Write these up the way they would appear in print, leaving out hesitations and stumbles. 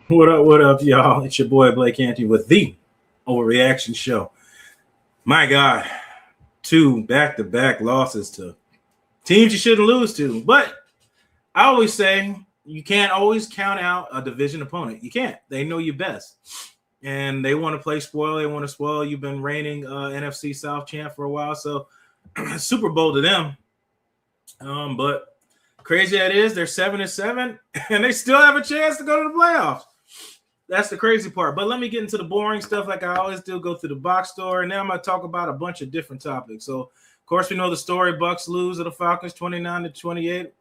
What up, y'all? It's your boy Blake Anthony with the Overreaction Show. My God, 2 back-to-back losses to teams you shouldn't lose to. But I always say you can't always count out a division opponent. You can't. They know you best. And they want to play spoil. They want to spoil. You've been reigning NFC South champ for a while. So Super Bowl to them. But crazy that is, they're 7-7, and they still have a chance to go to the playoffs. That's the crazy part. But let me get into the boring stuff like I always do, go through the box score, and then I'm going to talk about a bunch of different topics. So, of course, we know the story. Bucs lose to the Falcons 29-28,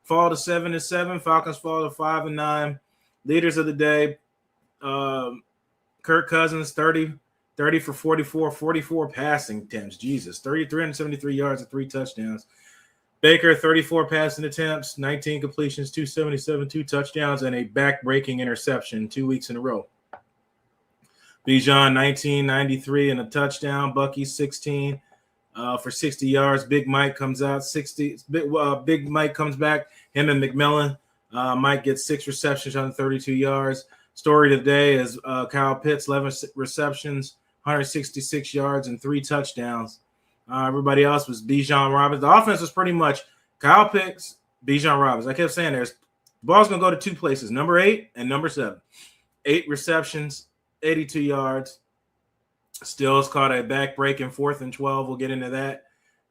fall to 7-7. Falcons fall to 5-9. Leaders of the day, Kirk Cousins, 30 for 44 passing attempts. Jesus, 373 yards and 3 touchdowns. Baker, 34 passing attempts, 19 completions, 277, 2 touchdowns, and a back-breaking interception 2 weeks in a row. Bijan, 1993 and a touchdown. Bucky, 16 for 60 yards. Big Mike comes out, 60. Big Mike comes back. Him and McMillan. Mike gets 6 receptions on 32 yards. Story today is Kyle Pitts, 11 receptions, 166 yards, and 3 touchdowns. Everybody else was Bijan Robinson. The offense was pretty much Kyle Pitts, Bijan Robinson. I kept saying the ball's going to go to 2 places, number 8 and number 7. 8 receptions, 82 yards. Stills caught a back break in 4th and 12. We'll get into that.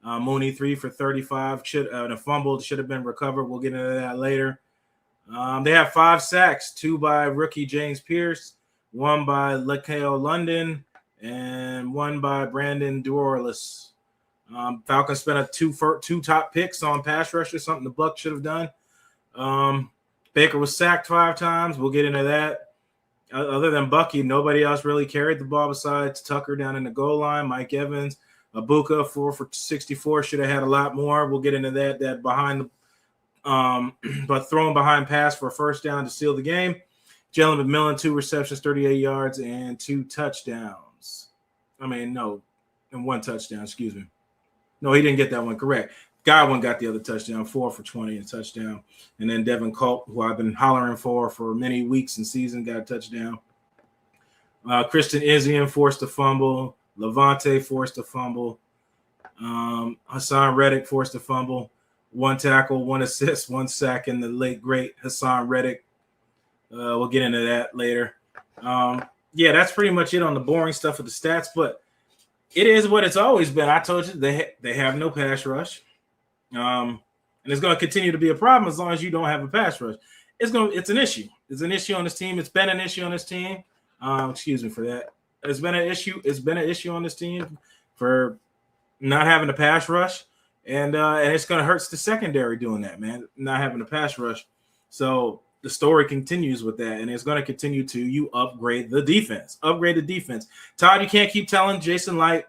Mooney, 3 for 35. A fumble should have been recovered. We'll get into that later. They have 5 sacks, 2 by rookie James Pierce, 1 by Laqueo London, and 1 by Brandon Dorless. Falcons spent 2 top picks on pass rush or something the Bucs should have done. Baker was sacked 5 times. We'll get into that. Other than Bucky, nobody else really carried the ball besides Tucker down in the goal line. Mike Evans, Abuka, 4 for 64, should have had a lot more. We'll get into that. That behind the but throwing behind pass for a first down to seal the game. Jalen McMillan, 2 receptions, 38 yards, and 2 touchdowns. And 1 touchdown, excuse me. No, he didn't get that one correct. Godwin got the other touchdown, 4 for 20 and touchdown. And then Devin Culp, who I've been hollering for many weeks and season, got a touchdown. Christian Izzian forced a fumble. Levante forced a fumble. Hassan Reddick forced a fumble. 1 tackle, 1 assist, 1 sack in the late great Hassan Reddick. We'll get into that later. That's pretty much it on the boring stuff of the stats, but it is what it's always been. I told you they have no pass rush, and it's going to continue to be a problem as long as you don't have a pass rush. It's an issue. It's an issue on this team. It's been an issue on this team. Excuse me for that. It's been an issue. It's been an issue on this team for not having a pass rush. And it's going to hurt the secondary doing that, man, not having a pass rush. So the story continues with that, and it's going to continue to you upgrade the defense. Upgrade the defense. Todd, you can't keep telling Jason Light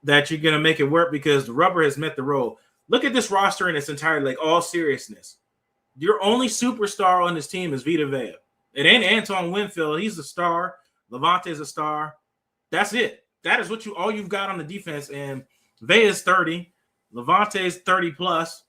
that you're going to make it work because the rubber has met the road. Look at this roster in its entirety, like all seriousness. Your only superstar on this team is Vita Vea. It ain't Antoine Winfield. He's a star. Levante's a star. That's it. That is all you've got on the defense, and Vea is 30. Levante is 30 plus.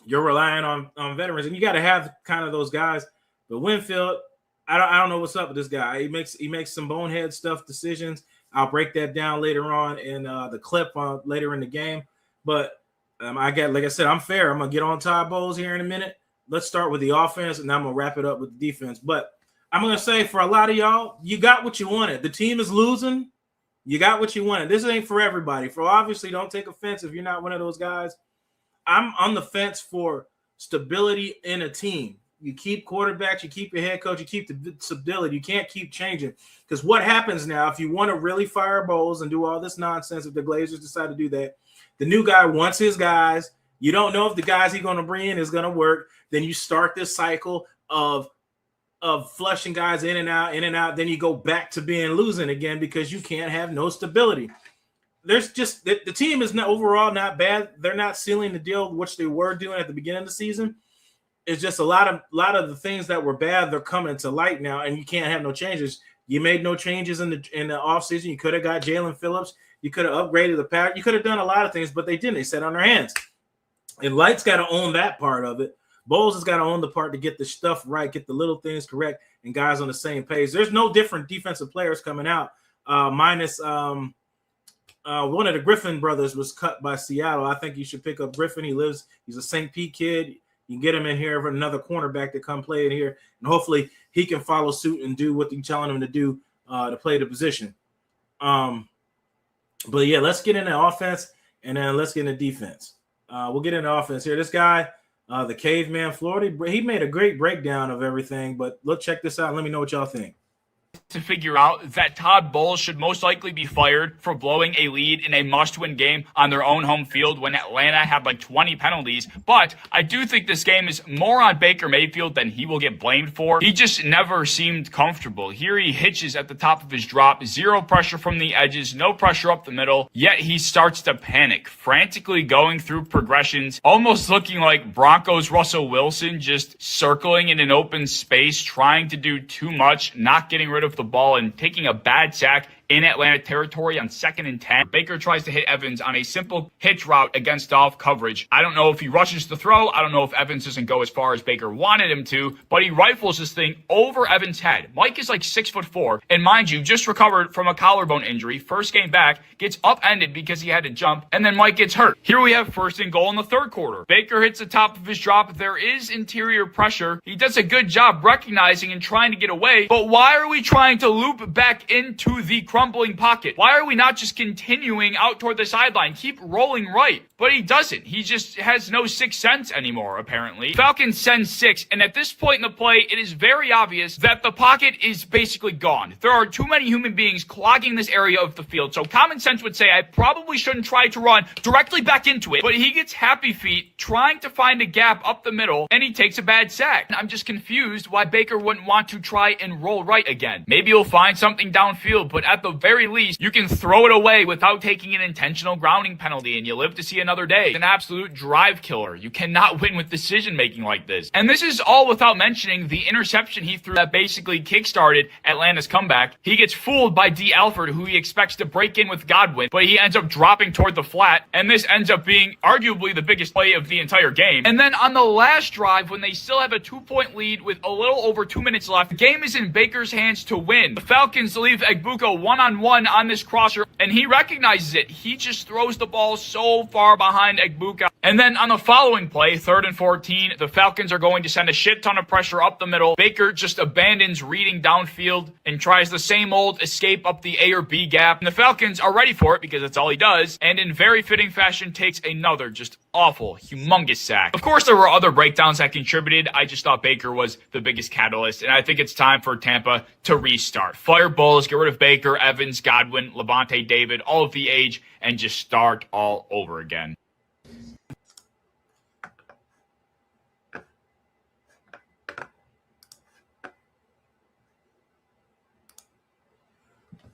You're relying on veterans, and you got to have kind of those guys. But Winfield, I don't know what's up with this guy. He makes some bonehead stuff decisions. I'll break that down later on in the clip later in the game. But like I said, I'm fair. I'm gonna get on Todd Bowles here in a minute. Let's start with the offense, and I'm gonna wrap it up with the defense. But I'm gonna say for a lot of y'all, you got what you wanted. The team is losing. You got what you wanted. This ain't for everybody. For obviously, don't take offense if you're not one of those guys. I'm on the fence for stability in a team. You keep quarterbacks, you keep your head coach, you keep the stability. You can't keep changing. Because what happens now, if you want to really fire Bowles and do all this nonsense, if the Glazers decide to do that, the new guy wants his guys. You don't know if the guys he's going to bring in is going to work. Then you start this cycle of flushing guys in and out. Then you go back to being losing again because you can't have no stability. There's just the team is overall not bad. They're not sealing the deal, which they were doing at the beginning of the season. It's just a lot of the things that were bad, they're coming to light now, and you can't have no changes. You made no changes in the offseason. You could have got Jalen Phillips. You could have upgraded the pack. You could have done a lot of things, but they didn't. They sat on their hands. And Light's got to own that part of it. Bowles has got to own the part to get the stuff right, get the little things correct, and guys on the same page. There's no different defensive players coming out, minus one of the Griffin brothers was cut by Seattle. I think you should pick up Griffin. He's a St. Pete kid. You can get him in here for another cornerback to come play in here, and hopefully he can follow suit and do what you're telling him to do to play the position. But yeah, let's get into offense, and then let's get into defense. We'll get into offense here. This guy, the caveman Florida, he made a great breakdown of everything, but let's check this out and let me know what y'all think. To figure out that Todd Bowles should most likely be fired for blowing a lead in a must-win game on their own home field when Atlanta had like 20 penalties. But I do think this game is more on Baker Mayfield than he will get blamed for. He just never seemed comfortable. Here he hitches at the top of his drop, zero pressure from the edges, no pressure up the middle, yet he starts to panic, frantically going through progressions, almost looking like Broncos Russell Wilson, just circling in an open space, trying to do too much, not getting rid of the ball and taking a bad sack in Atlanta territory on 2nd and 10. Baker tries to hit Evans on a simple hitch route against off coverage. I don't know if he rushes the throw. I don't know if Evans doesn't go as far as Baker wanted him to, but he rifles this thing over Evans' head. Mike is like 6'4", and mind you, just recovered from a collarbone injury. First game back, gets upended because he had to jump, and then Mike gets hurt. Here we have 1st and goal in the 3rd quarter. Baker hits the top of his drop. There is interior pressure. He does a good job recognizing and trying to get away, but why are we trying to loop back into the crumbling pocket? Why are we not just continuing out toward the sideline? Keep rolling right. But he doesn't. He just has no sixth sense anymore, apparently. Falcons send 6, and at this point in the play, it is very obvious that the pocket is basically gone. There are too many human beings clogging this area of the field, so common sense would say I probably shouldn't try to run directly back into it, but he gets happy feet trying to find a gap up the middle, and he takes a bad sack. I'm just confused why Baker wouldn't want to try and roll right again. Maybe he'll find something downfield, but at the very least, you can throw it away without taking an intentional grounding penalty, and you live to see another day. It's an absolute drive killer. You cannot win with decision making like this. And this is all without mentioning the interception he threw that basically kickstarted Atlanta's comeback. He gets fooled by D. Alford, who he expects to break in with Godwin, but he ends up dropping toward the flat, and this ends up being arguably the biggest play of the entire game. And then on the last drive, when they still have a 2-point lead with a little over 2 minutes left, the game is in Baker's hands to win. The Falcons leave Egbuka one-on-one on this crosser, and he recognizes it. He just throws the ball so far behind Egbuka. And then on the following play, 3rd and 14, the Falcons are going to send a shit ton of pressure up the middle. Baker just abandons reading downfield and tries the same old escape up the A or B gap. And the Falcons are ready for it because that's all he does. And in very fitting fashion, takes another just awful, humongous sack. Of course, there were other breakdowns that contributed. I just thought Baker was the biggest catalyst. And I think it's time for Tampa to restart. Fire Bowles, get rid of Baker, Evans, Godwin, Levante David, all of the age, and just start all over again.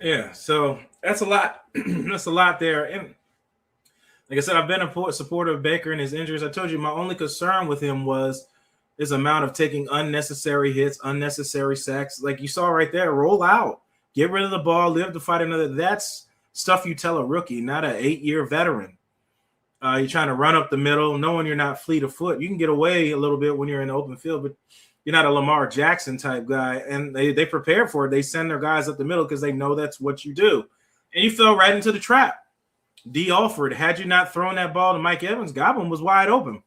Yeah, so that's a lot. That's a lot there. And like I said, I've been a supporter of Baker and his injuries. I told you my only concern with him was his amount of taking unnecessary hits, unnecessary sacks. Like you saw right there, roll out, get rid of the ball, live to fight another. That's stuff you tell a rookie, not an 8-year veteran. You're trying to run up the middle, knowing you're not fleet of foot. You can get away a little bit when you're in the open field, but you're not a Lamar Jackson type guy. And they prepare for it. They send their guys up the middle because they know that's what you do. And you fell right into the trap. D. Alford, had you not thrown that ball to Mike Evans, Godwin was wide open.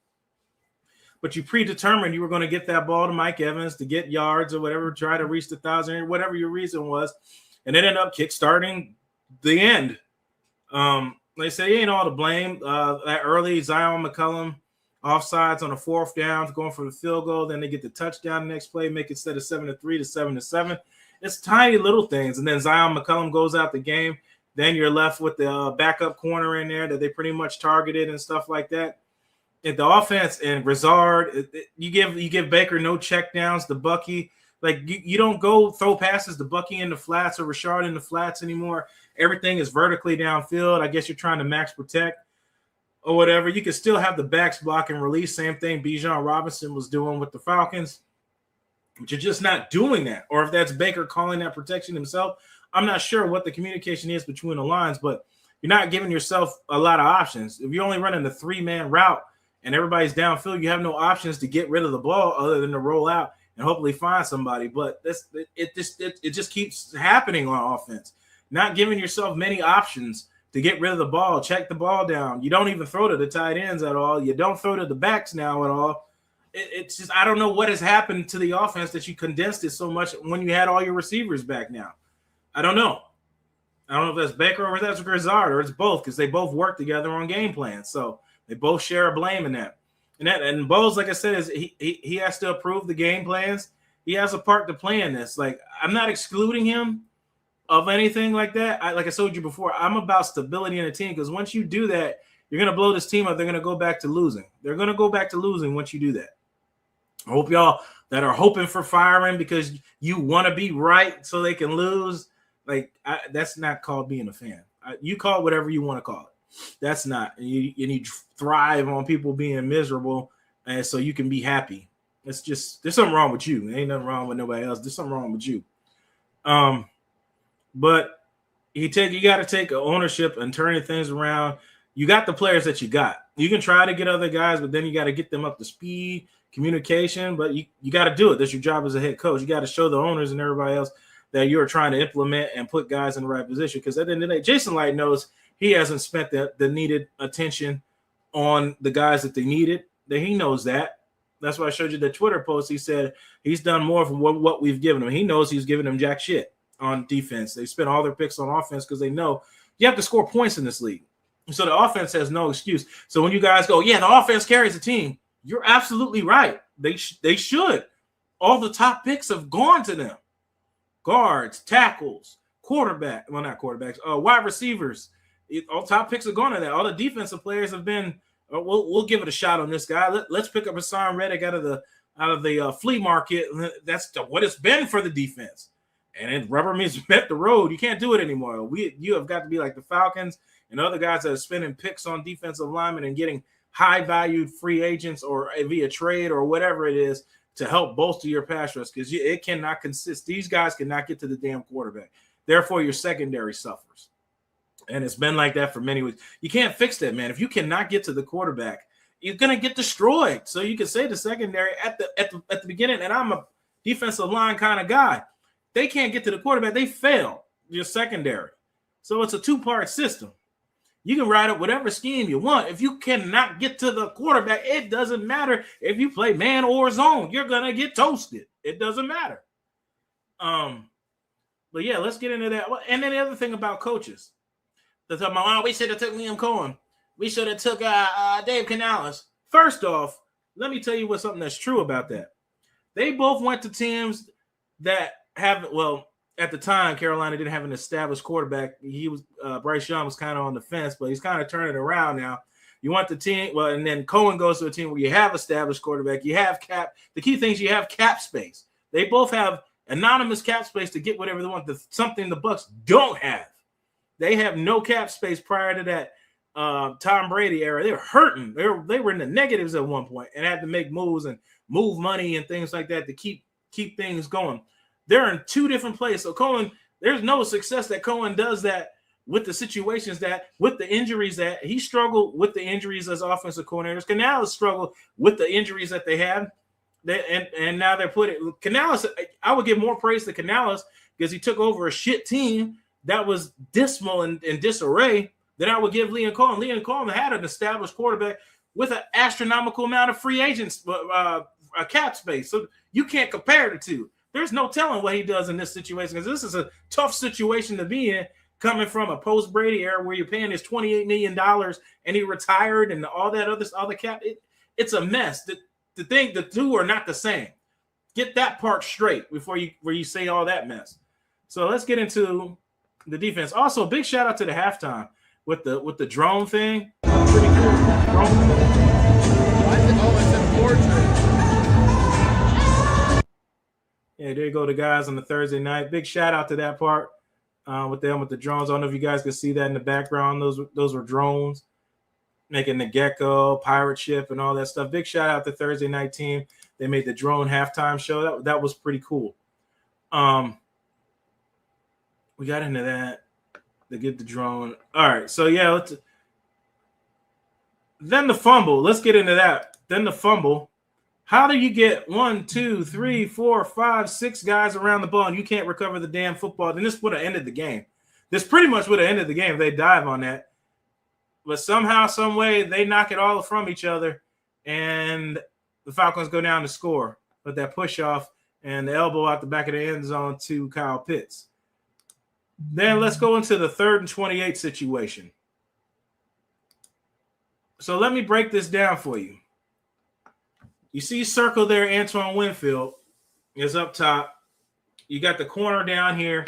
But you predetermined you were going to get that ball to Mike Evans to get yards or whatever, try to reach the 1,000 or whatever your reason was. And it ended up kickstarting the end. They say he ain't all to blame. That early Zion McCollum offsides on a 4th down, going for the field goal. Then they get the touchdown the next play, make it instead of 7-3 to 7-7. It's tiny little things. And then Zion McCollum goes out the game. Then you're left with the backup corner in there that they pretty much targeted and stuff like that. And the offense and Grizzard, you give Baker no check downs to Bucky. Like you don't go throw passes to Bucky in the flats or Rashard in the flats anymore. Everything is vertically downfield. I guess you're trying to max protect or whatever. You can still have the backs block and release. Same thing Bijan Robinson was doing with the Falcons. But you're just not doing that. Or if that's Baker calling that protection himself, I'm not sure what the communication is between the lines, but you're not giving yourself a lot of options. If you're only running the 3-man route and everybody's downfield, you have no options to get rid of the ball other than to roll out and hopefully find somebody. But it just keeps happening on offense. Not giving yourself many options to get rid of the ball, check the ball down. You don't even throw to the tight ends at all. You don't throw to the backs now at all. It's just, I don't know what has happened to the offense that you condensed it so much when you had all your receivers back now. I don't know. I don't know if that's Baker or if that's Grizzard or it's both, because they both work together on game plans. So they both share a blame in that. And Bowles, like I said, is he has to approve the game plans. He has a part to play in this. Like, I'm not excluding him of anything like that. Like I told you before, I'm about stability in the team, because once you do that, you're going to blow this team up. They're going to go back to losing. They're going to go back to losing once you do that. I hope y'all that are hoping for firing because you want to be right so they can lose, that's not called being a fan. You call it whatever you want to call it. That's not. And you thrive on people being miserable, and so you can be happy. It's just, there's something wrong with you. There ain't nothing wrong with nobody else. There's something wrong with you. But you got to take ownership and turning things around. You got the players that you got. You can try to get other guys, but then you got to get them up to speed, communication. But you got to do it. That's your job as a head coach. You got to show the owners and everybody else that you're trying to implement and put guys in the right position. Because at the end of the day, Jason Light knows he hasn't spent the needed attention on the guys that they needed. That he knows that. That's why I showed you the Twitter post. He said he's done more from what we've given him. He knows he's given them jack shit on defense. They spent all their picks on offense because they know you have to score points in this league. So the offense has no excuse. So when you guys go, yeah, the offense carries the team, you're absolutely right. They should. All the top picks have gone to them. Guards, tackles, quarterback. Well, not quarterbacks. Wide receivers. All top picks have gone to that. All the defensive players have been, we'll give it a shot on this guy. Let's pick up Hassan Reddick out of the flea market. That's what it's been for the defense. And it rubber meets met the road. You can't do it anymore. You have got to be like the Falcons and other guys that are spending picks on defensive linemen and getting high-valued free agents or via trade or whatever it is to help bolster your pass rush, because it cannot consist. These guys cannot get to the damn quarterback. Therefore, your secondary suffers. And it's been like that for many weeks. You can't fix that, man. If you cannot get to the quarterback, you're going to get destroyed. So you can say the secondary at the beginning, and I'm a defensive line kind of guy. They can't get to the quarterback. They fail your secondary. So it's a two-part system. You can ride up whatever scheme you want. If you cannot get to the quarterback, it doesn't matter if you play man or zone. You're going to get toasted. It doesn't matter. But, yeah, let's get into that. And then the other thing about coaches. They're talking about, we should have took Liam Cohen. We should have took Dave Canales. First off, let me tell you what's something that's true about that. They both went to teams that have, well, at the time, Carolina didn't have an established quarterback. He was Bryce Young was kind of on the fence, but he's kind of turning around now. You want the team, well, and then Cohen goes to a team where you have established quarterback. You have cap. The key thing is you have cap space. They both have anonymous cap space to get whatever they want. Something the Bucs don't have. They have no cap space prior to that Tom Brady era. They were hurting. They were in the negatives at one point and had to make moves and move money and things like that to keep things going. They're in two different places. So Cohen, there's no success that Cohen does that with the situations that, with the injuries that he struggled with the injuries as offensive coordinators. Canales struggled with the injuries that they have. And now they're putting Canales. I would give more praise to Canales because he took over a shit team that was dismal and disarray than I would give Liam Cohen. Liam Cohen had an established quarterback with an astronomical amount of free agents, a cap space. So you can't compare the two. There's no telling what he does in this situation because this is a tough situation to be in, coming from a post-Brady era where you're paying his $28 million and he retired and all that other cap. It's a mess. The two are not the same. Get that part straight before you say all that mess. So let's get into the defense. Also, big shout out to the halftime with the drone thing. Pretty cool. Yeah, there you go, the guys on the Thursday night. Big shout out to that part with the drones. I don't know if you guys can see that in the background. Those were drones making the gecko, pirate ship, and all that stuff. Big shout out to Thursday night team. They made the drone halftime show. That was pretty cool. We got into that. They get the drone. All right, so yeah, Then the fumble. Let's get into that. Then the fumble. How do you get 1, 2, 3, 4, 5, 6 guys around the ball and you can't recover the damn football? Then this would have ended the game. This pretty much would have ended the game if they dive on that. But somehow, some way, they knock it all from each other, and the Falcons go down to score with that push off and the elbow out the back of the end zone to Kyle Pitts. Then let's go into the 3rd and 28 situation. So let me break this down for you. You see circle there, Antoine Winfield is up top. You got the corner down here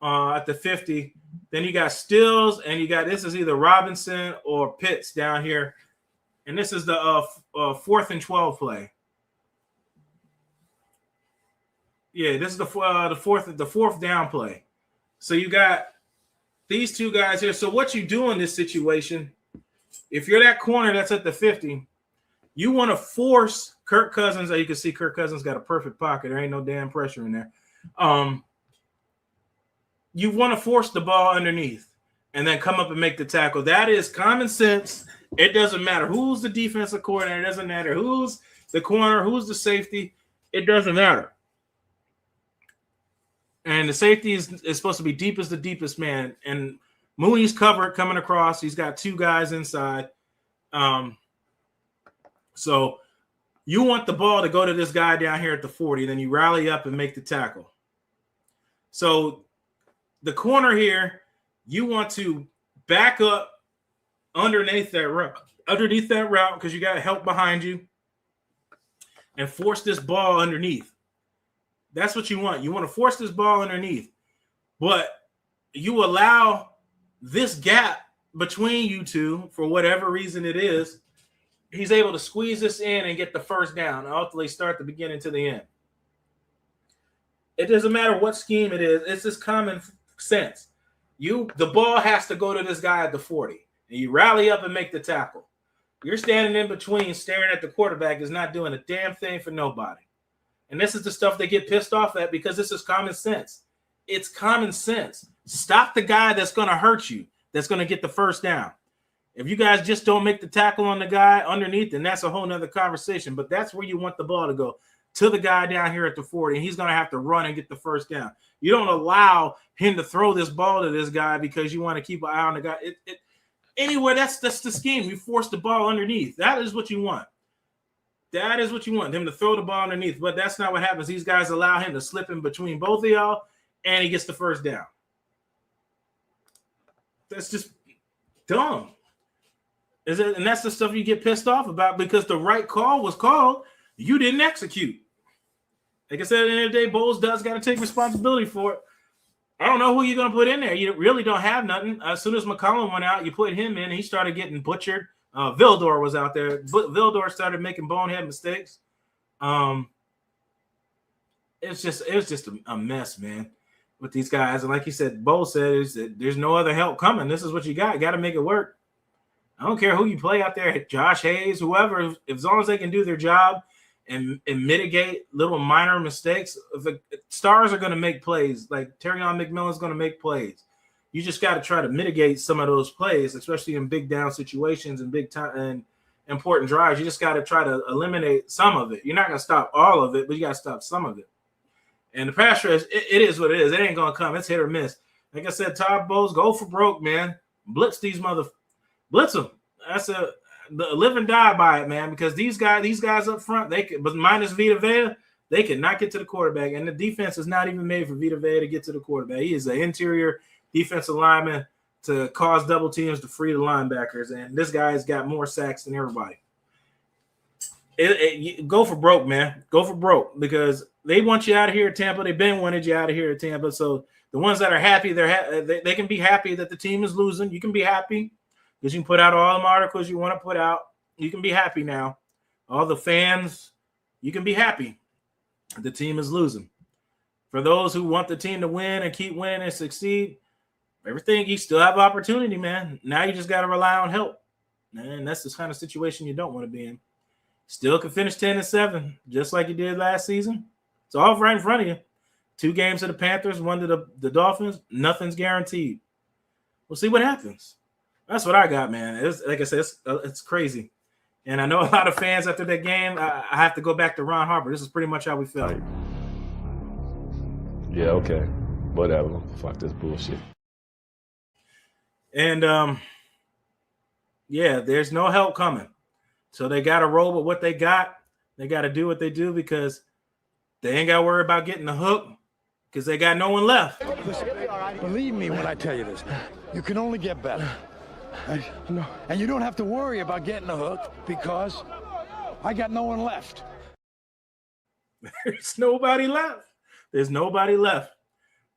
at the 50. Then you got Stills, and you got, this is either Robinson or Pitts down here. And this is the 4th and 12 play. Yeah, this is the fourth down play. So you got these two guys here. So what you do in this situation, if you're that corner that's at the 50, you want to force Kirk Cousins. You can see Kirk Cousins got a perfect pocket. There ain't no damn pressure in there. You want to force the ball underneath and then come up and make the tackle. That is common sense. It doesn't matter who's the defensive coordinator. It doesn't matter who's the corner, who's the safety. It doesn't matter. And the safety is supposed to be deep as the deepest man. And Mooney's covered coming across. He's got 2 guys inside. So you want the ball to go to this guy down here at the 40. Then you rally up and make the tackle. So the corner here, you want to back up underneath that route because you got help behind you and force this ball underneath. That's what you want. You want to force this ball underneath, but you allow this gap between you two for whatever reason it is. He's able to squeeze this in and get the first down and ultimately start the beginning to the end. It doesn't matter what scheme it is. It's just common sense. The ball has to go to this guy at the 40, and you rally up and make the tackle. You're standing in between staring at the quarterback is not doing a damn thing for nobody. And this is the stuff they get pissed off at because this is common sense. It's common sense. Stop the guy that's going to hurt you, that's going to get the first down. If you guys just don't make the tackle on the guy underneath, then that's a whole nother conversation. But that's where you want the ball to go, to the guy down here at the 40, and he's going to have to run and get the first down. You don't allow him to throw this ball to this guy because you want to keep an eye on the guy. Anyway, that's the scheme. You force the ball underneath. That is what you want. That is what you want, him to throw the ball underneath. But that's not what happens. These guys allow him to slip in between both of y'all, and he gets the first down. That's just dumb. And that's the stuff you get pissed off about because the right call was called. You didn't execute. Like I said, at the end of the day, Bowles does got to take responsibility for it. I don't know who you're going to put in there. You really don't have nothing. As soon as McCollum went out, you put him in. He started getting butchered. Vildor was out there. Vildor started making bonehead mistakes. It was just a mess, man, with these guys. And like you said, Bowles said, there's no other help coming. This is what you got. You got to make it work. I don't care who you play out there, Josh Hayes, whoever, as long as they can do their job and mitigate little minor mistakes. Stars are going to make plays. Like Terrion McMillan's going to make plays. You just got to try to mitigate some of those plays, especially in big down situations and big time and important drives. You just got to try to eliminate some of it. You're not going to stop all of it, but you got to stop some of it. And the pass rush, it is what it is. It ain't going to come. It's hit or miss. Like I said, Todd Bowles, go for broke, man. Blitz these Blitz them. That's the live and die by it, man. Because these guys up front, but minus Vita Vea, they cannot get to the quarterback, and the defense is not even made for Vita Vea to get to the quarterback. He is an interior defensive lineman to cause double teams to free the linebackers, and this guy's got more sacks than everybody. Go for broke, man. Go for broke because they want you out of here at Tampa. They've been wanted you out of here at Tampa. So the ones that are happy, they can be happy that the team is losing. You can be happy. Because you can put out all the articles you want to put out. You can be happy now. All the fans, you can be happy. The team is losing. For those who want the team to win and keep winning and succeed, everything, you still have opportunity, man. Now you just got to rely on help. And that's the kind of situation you don't want to be in. Still can finish 10-7, just like you did last season. It's all right in front of you. 2 games to the Panthers, 1 to the Dolphins. Nothing's guaranteed. We'll see what happens. That's what I got, man. It's like I said, it's crazy. And I know a lot of fans after that game, I have to go back to Ron Harper. This is pretty much how we felt. Right. Yeah, okay. Whatever. Fuck this bullshit. And yeah, there's no help coming. So they got to roll with what they got. They got to do what they do because they ain't got to worry about getting the hook because they got no one left. Listen, believe me when I tell you this. You can only get better. And you don't have to worry about getting the hook because I got no one left. There's nobody left. There's nobody left.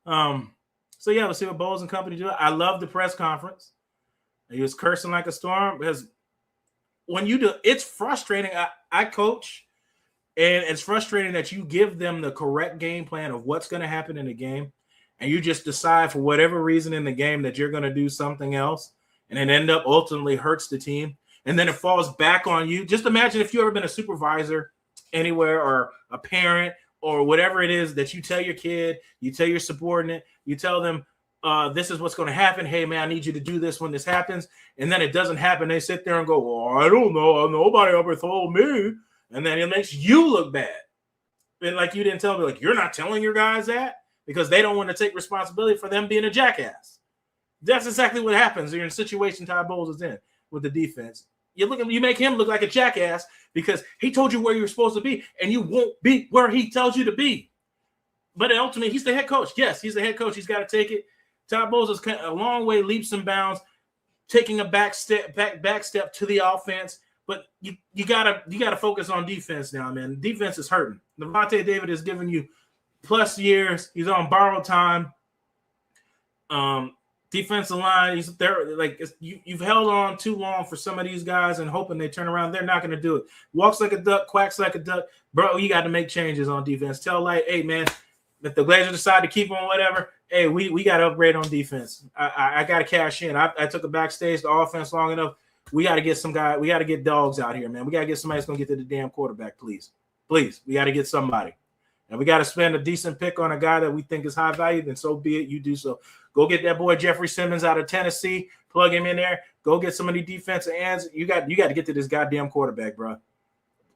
So yeah, we'll see what Bowles and company do. I love the press conference. He was cursing like a storm because when you do, it's frustrating. I coach, and it's frustrating that you give them the correct game plan of what's going to happen in the game, and you just decide for whatever reason in the game that you're going to do something else, and it end up ultimately hurts the team, and then it falls back on you. Just imagine if you've ever been a supervisor anywhere or a parent or whatever it is that you tell your kid, you tell your subordinate, you tell them, this is what's going to happen. Hey, man, I need you to do this when this happens. And then it doesn't happen. They sit there and go, well, I don't know. Nobody ever told me. And then it makes you look bad. And like you didn't tell me, like, you're not telling your guys that because they don't want to take responsibility for them being a jackass. That's exactly what happens. You're in a situation Todd Bowles is in with the defense. You make him look like a jackass because he told you where you're supposed to be and you won't be where he tells you to be. But ultimately, he's the head coach. Yes, he's the head coach. He's got to take it. Todd Bowles is a long way, leaps and bounds, taking a back step to the offense. But you gotta focus on defense now, man. Defense is hurting. Levante David is giving you plus years. He's on borrowed time. Defensive line, he's there. Like you've held on too long for some of these guys and hoping they turn around. They're not going to do it. Walks like a duck, quacks like a duck, bro. You got to make changes on defense. Tell Light, hey man, if the Glazers decide to keep on whatever, hey, we got to upgrade on defense. I got to cash in. I took a backstage the offense long enough. We got to get some guy. We got to get dogs out here, man. We got to get somebody that's going to get to the damn quarterback, please. Please, we got to get somebody. And we got to spend a decent pick on a guy that we think is high value, then so be it. You do so. Go get that boy Jeffrey Simmons out of Tennessee. Plug him in there. Go get some of these defensive ends. You got to get to this goddamn quarterback, bro.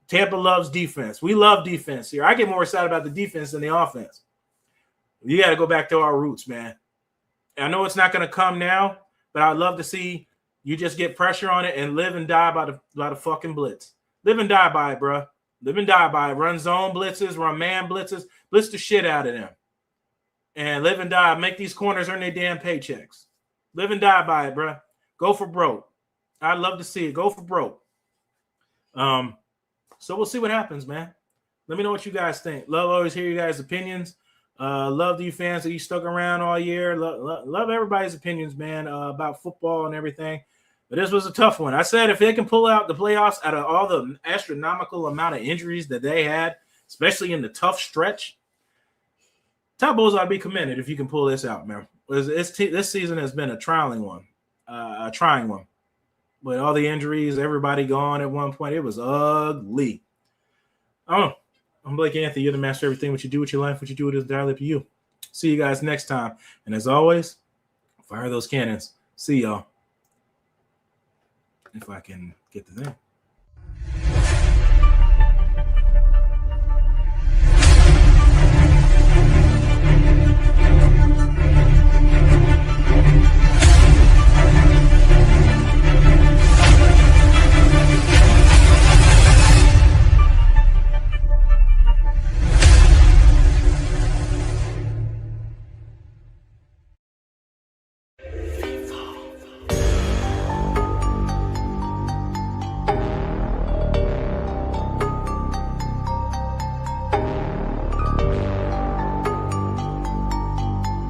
Tampa loves defense. We love defense here. I get more excited about the defense than the offense. You got to go back to our roots, man. And I know it's not going to come now, but I'd love to see you just get pressure on it and live and die by the fucking blitz. Live and die by it, bro. Live and die by it. Run zone blitzes, run man blitzes, blitz the shit out of them. And live and die. Make these corners earn their damn paychecks. Live and die by it, bro. Go for broke. I'd love to see it. Go for broke. So we'll see what happens, man. Let me know what you guys think. Love always hear you guys' opinions. Love you fans that you stuck around all year. Love everybody's opinions, man, about football and everything. But this was a tough one. I said if they can pull out the playoffs out of all the astronomical amount of injuries that they had, especially in the tough stretch, Todd Bowles ought to be commended if you can pull this out, man. This season has been a trying one. With all the injuries, everybody gone at one point, it was ugly. I'm Blake Anthony. You're the master of everything. What you do with your life, what you do with it is entirely up to you. See you guys next time. And as always, fire those cannons. See y'all. If I can get the thing.